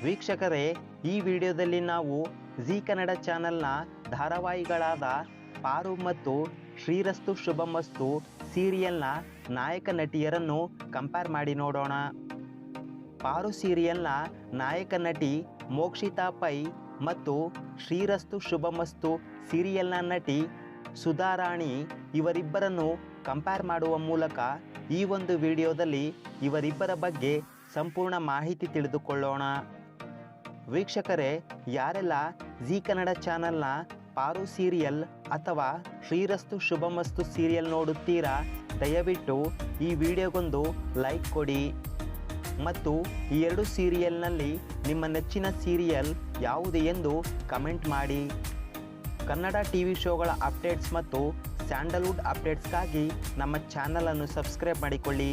ವೀಕ್ಷಕರೇ, ಈ ವಿಡಿಯೋದಲ್ಲಿ ನಾವು ಜೀ ಕನ್ನಡ ಚಾನೆಲ್ನ ಧಾರಾವಾಹಿಗಳಾದ ಪಾರು ಮತ್ತು ಶ್ರೀರಸ್ತು ಶುಭಮಸ್ತು ಸೀರಿಯಲ್ನ ನಾಯಕ ನಟಿಯರನ್ನು ಕಂಪೇರ್ ಮಾಡಿ ನೋಡೋಣ. ಪಾರು ಸೀರಿಯಲ್ನ ನಾಯಕ ನಟಿ ಮೋಕ್ಷಿತಾ ಪೈ ಮತ್ತು ಶ್ರೀರಸ್ತು ಶುಭಮಸ್ತು ಸೀರಿಯಲ್ನ ನಟಿ ಸುಧಾರಾಣಿ ಇವರಿಬ್ಬರನ್ನು ಕಂಪೇರ್ ಮಾಡುವ ಮೂಲಕ ಈ ಒಂದು ವಿಡಿಯೋದಲ್ಲಿ ಇವರಿಬ್ಬರ ಬಗ್ಗೆ ಸಂಪೂರ್ಣ ಮಾಹಿತಿ ತಿಳಿದುಕೊಳ್ಳೋಣ. ವೀಕ್ಷಕರೇ, ಯಾರೆಲ್ಲ ಜೀ ಕನ್ನಡ ಚಾನೆಲ್ನ ಪಾರು ಸೀರಿಯಲ್ ಅಥವಾ ಶ್ರೀರಸ್ತು ಶುಭಮಸ್ತು ಸೀರಿಯಲ್ ನೋಡುತ್ತೀರಾ, ದಯವಿಟ್ಟು ಈ ವಿಡಿಯೋಗೊಂದು ಲೈಕ್ ಕೊಡಿ ಮತ್ತು ಈ ಎರಡು ಸೀರಿಯಲ್ನಲ್ಲಿ ನಿಮ್ಮ ನೆಚ್ಚಿನ ಸೀರಿಯಲ್ ಯಾವುದು ಎಂದು ಕಮೆಂಟ್ ಮಾಡಿ. ಕನ್ನಡ ಟಿವಿ ಶೋಗಳ ಅಪ್ಡೇಟ್ಸ್ ಮತ್ತು ಸ್ಯಾಂಡಲ್ವುಡ್ ಅಪ್ಡೇಟ್ಸ್ಗಾಗಿ ನಮ್ಮ ಚಾನಲನ್ನು ಸಬ್ಸ್ಕ್ರೈಬ್ ಮಾಡಿಕೊಳ್ಳಿ.